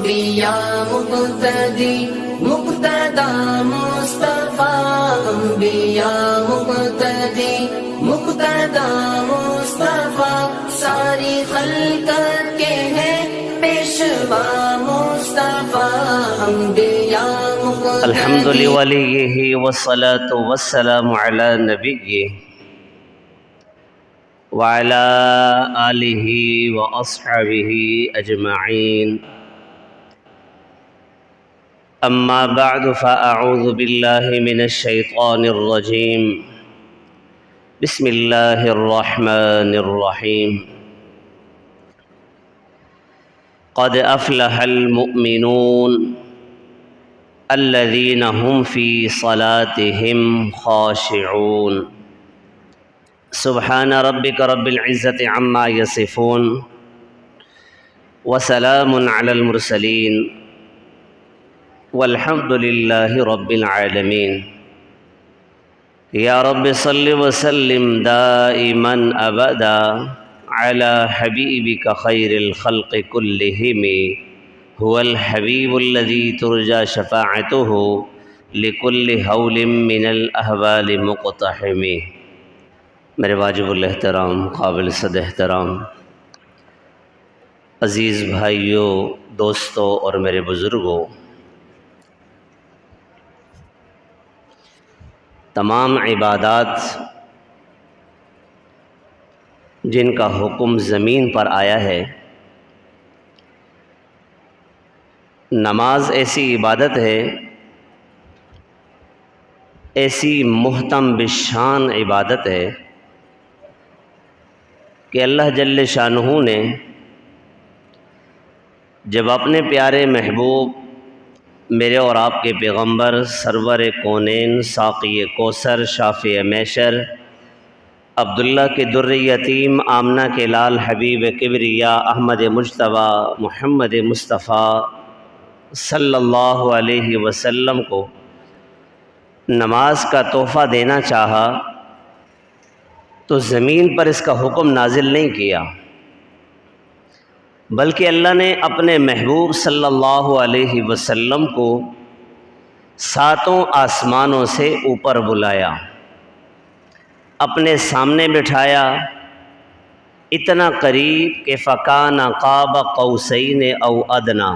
انبیاء مقتدی مقتدا مصطفیٰ، انبیاء مقتدی مقتدا مصطفیٰ، ساری خلقت کے ہیں پیشوا مصطفیٰ، انبیاء مقتدی۔ الحمد لولیہ والصلاة والسلام علی نبیہ وعلى آلہ وأصحابہ اجمعین، اما بعد فاعوذ باللہ من الشیطان الرجیم، بسم اللہ الرحمن الرحیم۔ قد افلح المؤمنون الذین هم فی صلاتهم خاشعون، سبحان ربک رب العزة عما یصفون وسلام علی المرسلین والحمد للہ رب العالمین۔ یا رب صل وسلم دائما ابدا علی حبیبک خیر الخلق کلہم، هو الحبیب الذی ترجى شفاعته لكل هول من الاحوال مقتحم۔ میرے واجب الاحترام قابل صد احترام عزیز بھائیوں، دوستوں اور میرے بزرگوں، تمام عبادات جن کا حکم زمین پر آیا ہے، نماز ایسی عبادت ہے، ایسی محتم بشان عبادت ہے کہ اللہ جل شانہ نے جب اپنے پیارے محبوب میرے اور آپ کے پیغمبر سرور کونین ساقی کوثر شافع محشر عبداللہ کے در یتیم آمنہ کے لال حبیب کبریا احمد مجتبیٰ محمد مصطفیٰ صلی اللہ علیہ وسلم کو نماز کا تحفہ دینا چاہا تو زمین پر اس کا حکم نازل نہیں کیا، بلکہ اللہ نے اپنے محبوب صلی اللہ علیہ وسلم کو ساتوں آسمانوں سے اوپر بلایا، اپنے سامنے بٹھایا، اتنا قریب کہ فکان قاب قوسین او ادنی،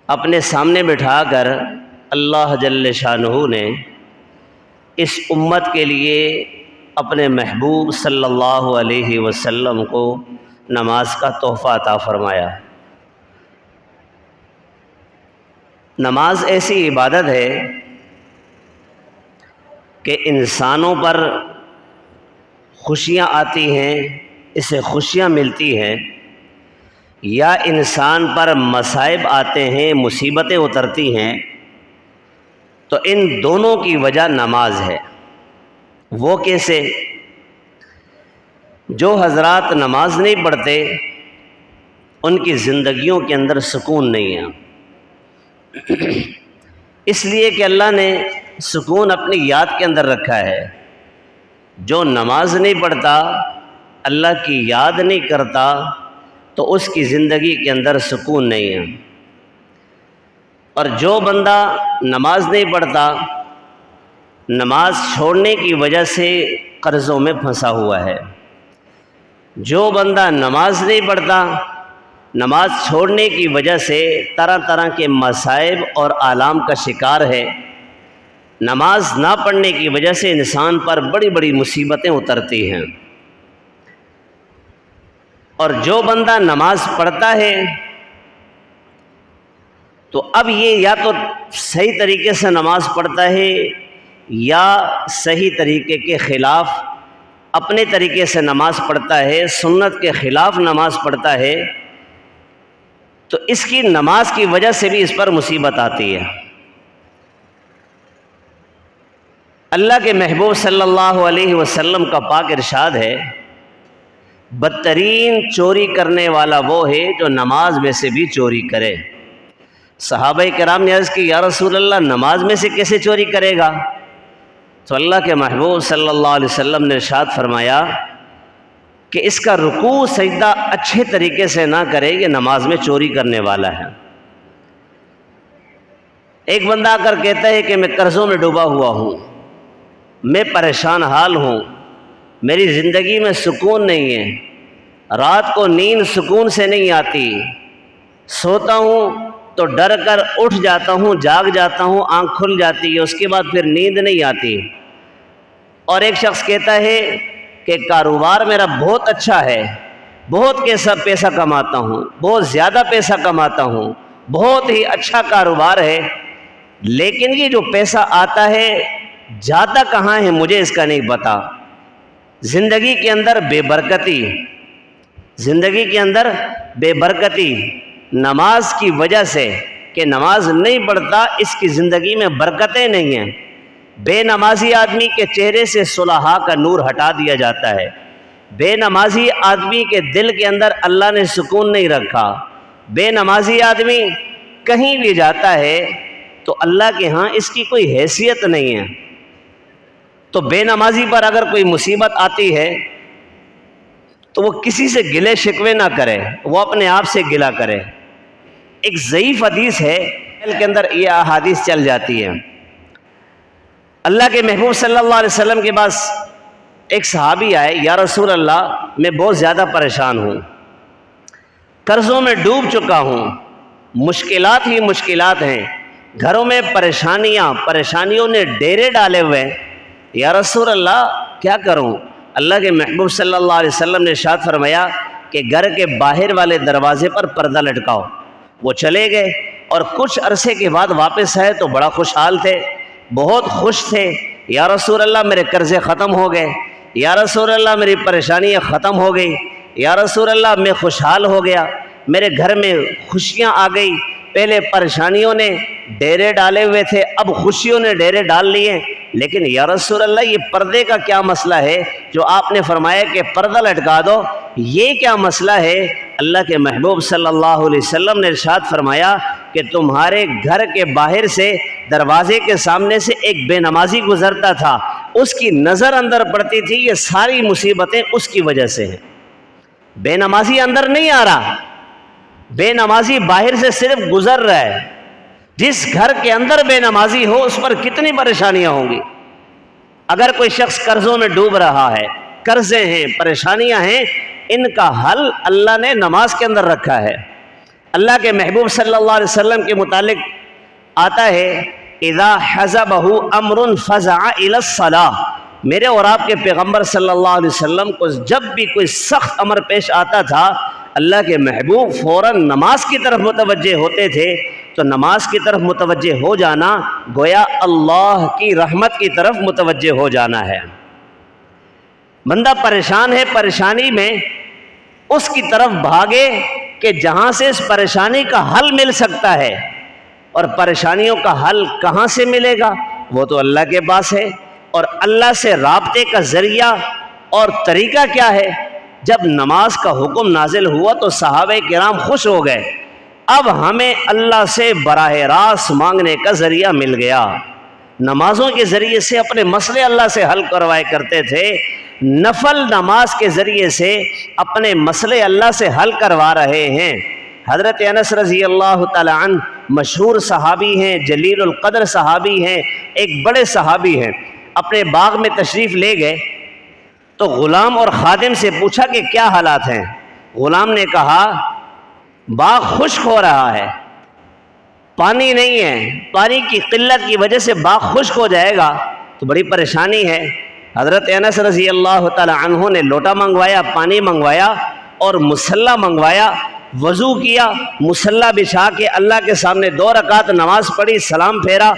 اپنے سامنے بٹھا کر اللہ جل شانہ نے اس امت کے لیے اپنے محبوب صلی اللہ علیہ وسلم کو نماز کا تحفہ عطا فرمایا۔ نماز ایسی عبادت ہے کہ انسانوں پر خوشیاں آتی ہیں، اسے خوشیاں ملتی ہیں، یا انسان پر مصائب آتے ہیں، مصیبتیں اترتی ہیں، تو ان دونوں کی وجہ نماز ہے۔ وہ کیسے؟ جو حضرات نماز نہیں پڑھتے ان کی زندگیوں کے اندر سکون نہیں ہے، اس لیے کہ اللہ نے سکون اپنی یاد کے اندر رکھا ہے۔ جو نماز نہیں پڑھتا، اللہ کی یاد نہیں کرتا، تو اس کی زندگی کے اندر سکون نہیں ہے۔ اور جو بندہ نماز نہیں پڑھتا، نماز چھوڑنے کی وجہ سے قرضوں میں پھنسا ہوا ہے۔ جو بندہ نماز نہیں پڑھتا، نماز چھوڑنے کی وجہ سے طرح طرح کے مصائب اور آلام کا شکار ہے۔ نماز نہ پڑھنے کی وجہ سے انسان پر بڑی بڑی مصیبتیں اترتی ہیں۔ اور جو بندہ نماز پڑھتا ہے تو اب یہ یا تو صحیح طریقے سے نماز پڑھتا ہے یا صحیح طریقے کے خلاف اپنے طریقے سے نماز پڑھتا ہے، سنت کے خلاف نماز پڑھتا ہے، تو اس کی نماز کی وجہ سے بھی اس پر مصیبت آتی ہے۔ اللہ کے محبوب صلی اللہ علیہ وسلم کا پاک ارشاد ہے، بدترین چوری کرنے والا وہ ہے جو نماز میں سے بھی چوری کرے۔ صحابہ کرام نے عرض کی، یا رسول اللہ نماز میں سے کیسے چوری کرے گا؟ تو اللہ کے محبوب صلی اللہ علیہ وسلم نے ارشاد فرمایا، کہ اس کا رکوع سجدہ اچھے طریقے سے نہ کرے، یہ نماز میں چوری کرنے والا ہے۔ ایک بندہ آ کر کہتا ہے کہ میں قرضوں میں ڈوبا ہوا ہوں، میں پریشان حال ہوں، میری زندگی میں سکون نہیں ہے، رات کو نیند سکون سے نہیں آتی، سوتا ہوں تو ڈر کر اٹھ جاتا ہوں، جاگ جاتا ہوں، آنکھ کھل جاتی ہے، اس کے بعد پھر نیند نہیں آتی۔ اور ایک شخص کہتا ہے کہ کاروبار میرا بہت اچھا ہے، بہت پیسہ کماتا ہوں، بہت زیادہ پیسہ کماتا ہوں، بہت ہی اچھا کاروبار ہے، لیکن یہ جو پیسہ آتا ہے جاتا کہاں ہے مجھے اس کا نہیں پتا۔ زندگی کے اندر بے برکتی، زندگی کے اندر بے برکتی نماز کی وجہ سے، کہ نماز نہیں پڑھتا، اس کی زندگی میں برکتیں نہیں ہیں۔ بے نمازی آدمی کے چہرے سے صلحاء کا نور ہٹا دیا جاتا ہے، بے نمازی آدمی کے دل کے اندر اللہ نے سکون نہیں رکھا، بے نمازی آدمی کہیں بھی جاتا ہے تو اللہ کے ہاں اس کی کوئی حیثیت نہیں ہے۔ تو بے نمازی پر اگر کوئی مصیبت آتی ہے تو وہ کسی سے گلے شکوے نہ کرے، وہ اپنے آپ سے گلا کرے۔ ایک ضعیف حدیث ہے کے اندر یہ احادیث چل جاتی ہے۔ اللہ کے محبوب صلی اللہ علیہ وسلم کے پاس ایک صحابی آئے، یا رسول اللہ میں بہت زیادہ پریشان ہوں، قرضوں میں ڈوب چکا ہوں، مشکلات ہی مشکلات ہیں، گھروں میں پریشانیوں نے ڈیرے ڈالے ہوئے ہیں، یا رسول اللہ کیا کروں؟ اللہ کے محبوب صلی اللہ علیہ وسلم نے ارشاد فرمایا کہ گھر کے باہر والے دروازے پر پردہ لٹکاؤ۔ وہ چلے گئے اور کچھ عرصے کے بعد واپس آئے تو بڑا خوشحال تھے، بہت خوش تھے۔ یا رسول اللہ میرے قرضے ختم ہو گئے، یا رسول اللہ میری پریشانیاں ختم ہو گئی، یا رسول اللہ میں خوشحال ہو گیا، میرے گھر میں خوشیاں آ گئی، پہلے پریشانیوں نے ڈیرے ڈالے ہوئے تھے، اب خوشیوں نے ڈیرے ڈال لیے، لیکن یا رسول اللہ یہ پردے کا کیا مسئلہ ہے جو آپ نے فرمایا کہ پردہ لٹکا دو، یہ کیا مسئلہ ہے؟ اللہ کے محبوب صلی اللہ علیہ وسلم نے ارشاد فرمایا کہ تمہارے گھر کے باہر سے دروازے کے سامنے سے ایک بے نمازی گزرتا تھا، اس کی نظر اندر پڑتی تھی، یہ ساری مصیبتیں اس کی وجہ سے ہیں۔ بے نمازی اندر نہیں آ رہا، بے نمازی باہر سے صرف گزر رہا ہے۔ جس گھر کے اندر بے نمازی ہو اس پر کتنی پریشانیاں ہوں گی۔ اگر کوئی شخص قرضوں میں ڈوب رہا ہے، قرضے ہیں، پریشانیاں ہیں، ان کا حل اللہ نے نماز کے اندر رکھا ہے۔ اللہ کے محبوب صلی اللہ علیہ وسلم کے متعلق آتا ہے اذا حزبہ امر فزع الی الصلاۃ، میرے اور آپ کے پیغمبر صلی اللہ علیہ وسلم کو جب بھی کوئی سخت امر پیش آتا تھا، اللہ کے محبوب فوراً نماز کی طرف متوجہ ہوتے تھے۔ تو نماز کی طرف متوجہ ہو جانا گویا اللہ کی رحمت کی طرف متوجہ ہو جانا ہے۔ بندہ پریشان ہے، پریشانی میں اس کی طرف بھاگے کہ جہاں سے اس پریشانی کا حل مل سکتا ہے، اور پریشانیوں کا حل کہاں سے ملے گا؟ وہ تو اللہ کے پاس ہے۔ اور اللہ سے رابطے کا ذریعہ اور طریقہ کیا ہے؟ جب نماز کا حکم نازل ہوا تو صحابہ کرام خوش ہو گئے، اب ہمیں اللہ سے براہ راست مانگنے کا ذریعہ مل گیا۔ نمازوں کے ذریعے سے اپنے مسئلے اللہ سے حل کروائے کرتے تھے، نفل نماز کے ذریعے سے اپنے مسئلے اللہ سے حل کروا رہے ہیں۔ حضرت انس رضی اللہ تعالی عنہ مشہور صحابی ہیں، جلیل القدر صحابی ہیں، ایک بڑے صحابی ہیں، اپنے باغ میں تشریف لے گئے تو غلام اور خادم سے پوچھا کہ کیا حالات ہیں؟ غلام نے کہا باغ خشک ہو رہا ہے، پانی نہیں ہے، پانی کی قلت کی وجہ سے باغ خشک ہو جائے گا تو بڑی پریشانی ہے۔ حضرت انس رضی اللہ تعالی عنہ نے لوٹا منگوایا، پانی منگوایا اور مصلی منگوایا، وضو کیا، مصلی بچھا کے اللہ کے سامنے 2 رکعت نماز پڑھی، سلام پھیرا،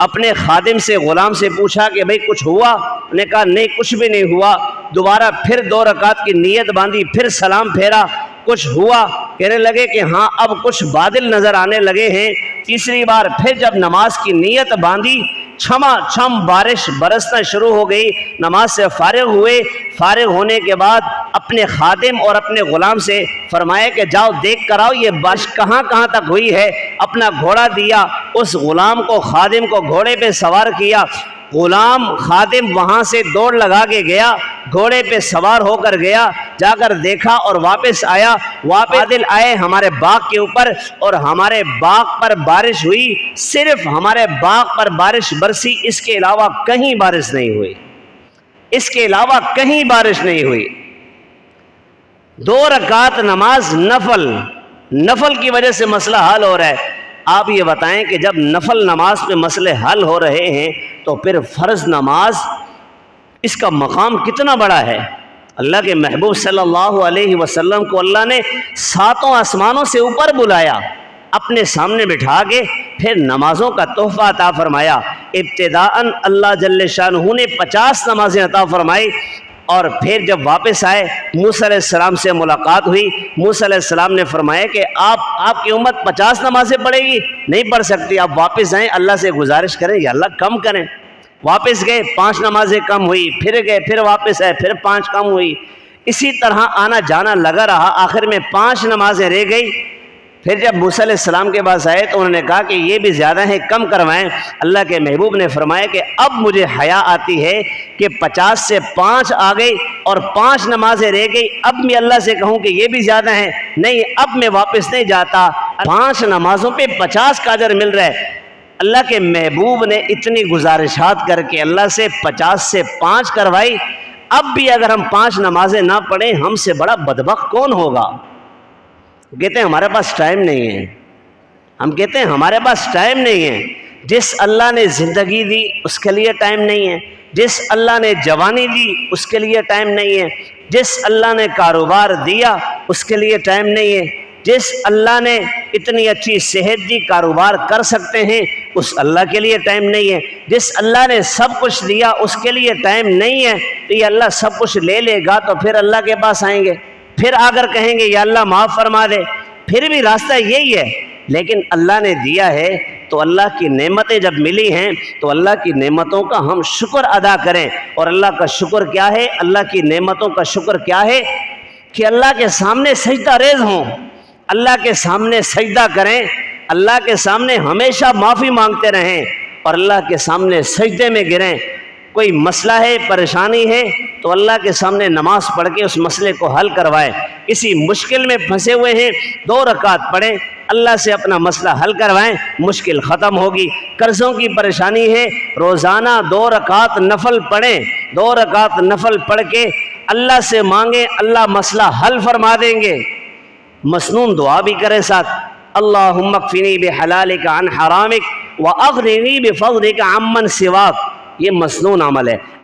اپنے خادم سے غلام سے پوچھا کہ بھئی کچھ ہوا؟ انہوں نے کہا نہیں کچھ بھی نہیں ہوا۔ دوبارہ پھر 2 رکعت کی نیت باندھی، پھر سلام پھیرا، کچھ ہوا؟ کہنے لگے کہ ہاں اب کچھ بادل نظر آنے لگے ہیں۔ تیسری بار پھر جب نماز کی نیت باندھی، چھما چھم بارش برسنا شروع ہو گئی، نماز سے فارغ ہوئے، فارغ ہونے کے بعد اپنے خادم اور اپنے غلام سے فرمایا کہ جاؤ دیکھ کر آؤ یہ بارش کہاں کہاں تک ہوئی ہے۔ اپنا گھوڑا دیا، اس غلام کو خادم کو گھوڑے پہ سوار کیا، غلام خادم وہاں سے دوڑ لگا کے گیا، گھوڑے پہ سوار ہو کر گیا، جا کر دیکھا اور واپس آیا، بادل آئے ہمارے باغ کے اوپر اور ہمارے باغ پر بارش ہوئی، صرف ہمارے باغ پر بارش برسی، اس کے علاوہ کہیں بارش نہیں ہوئی، اس کے علاوہ کہیں بارش نہیں ہوئی۔ 2 رکعت نماز نفل کی وجہ سے مسئلہ حل ہو رہا ہے۔ آپ یہ بتائیں کہ جب نفل نماز پہ مسئلے حل ہو رہے ہیں تو پھر فرض نماز اس کا مقام کتنا بڑا ہے۔ اللہ کے محبوب صلی اللہ علیہ وسلم کو اللہ نے 7 آسمانوں سے اوپر بلایا، اپنے سامنے بٹھا کے پھر نمازوں کا تحفہ عطا فرمایا۔ ابتداءً اللہ جل شانہ نے 50 نمازیں عطا فرمائی، اور پھر جب واپس آئے موسیٰ علیہ السلام سے ملاقات ہوئی، موسیٰ علیہ السلام نے فرمایا کہ آپ کی امت 50 نمازیں پڑھے گی، نہیں پڑھ سکتی، آپ واپس آئیں، اللہ سے گزارش کریں یا اللہ کم کریں۔ واپس گئے، 5 نمازیں کم ہوئی، پھر گئے، پھر واپس آئے، پھر 5 کم ہوئی، اسی طرح آنا جانا لگا رہا، آخر میں 5 نمازیں رہ گئی۔ پھر جب موسیٰ علیہ السلام کے پاس آئے تو انہوں نے کہا کہ یہ بھی زیادہ ہیں، کم کروائیں۔ اللہ کے محبوب نے فرمایا کہ اب مجھے حیا آتی ہے کہ 50 سے 5 آ گئی اور 5 نمازیں رہ گئی، اب میں اللہ سے کہوں کہ یہ بھی زیادہ ہیں، نہیں، اب میں واپس نہیں جاتا۔ 5 نمازوں پہ 50 کا اجر مل رہا ہے۔ اللہ کے محبوب نے اتنی گزارشات کر کے اللہ سے 50 سے 5 کروائی۔ اب بھی اگر ہم 5 نمازیں نہ پڑھیں، ہم سے بڑا بدبخت کون ہوگا؟ کہتے ہیں ہمارے پاس ٹائم نہیں ہے، ہم کہتے ہیں ہمارے پاس ٹائم نہیں ہے۔ جس اللہ نے زندگی دی اس کے لیے ٹائم نہیں ہے، جس اللہ نے جوانی دی اس کے لیے ٹائم نہیں ہے، جس اللہ نے کاروبار دیا اس کے لیے ٹائم نہیں ہے، جس اللہ نے اتنی اچھی صحت دی، کاروبار کر سکتے ہیں، اس اللہ کے لیے ٹائم نہیں ہے، جس اللہ نے سب کچھ دیا اس کے لیے ٹائم نہیں ہے۔ تو یہ اللہ سب کچھ لے لے گا تو پھر اللہ کے پاس آئیں گے، پھر آ کر کہیں گے یا اللہ معاف فرما دے، پھر بھی راستہ یہی ہے۔ لیکن اللہ نے دیا ہے تو اللہ کی نعمتیں جب ملی ہیں تو اللہ کی نعمتوں کا ہم شکر ادا کریں۔ اور اللہ کا شکر کیا ہے؟ اللہ کی نعمتوں کا شکر کیا ہے؟ کہ اللہ کے سامنے سجدہ ریز ہوں، اللہ کے سامنے سجدہ کریں، اللہ کے سامنے ہمیشہ معافی مانگتے رہیں اور اللہ کے سامنے سجدے میں گریں۔ کوئی مسئلہ ہے، پریشانی ہے تو اللہ کے سامنے نماز پڑھ کے اس مسئلے کو حل کروائیں۔ کسی مشکل میں پھنسے ہوئے ہیں، 2 رکعت پڑھیں، اللہ سے اپنا مسئلہ حل کروائیں، مشکل ختم ہوگی۔ قرضوں کی پریشانی ہے، روزانہ 2 رکعت نفل پڑھیں، 2 رکعت نفل پڑھ کے اللہ سے مانگیں، اللہ مسئلہ حل فرما دیں گے۔ مسنون دعا بھی کریں ساتھ، اللہم اکفنی بحلالک عن حرامک واغننی بفضلک عمن سواک، یہ مسنون عمل ہے۔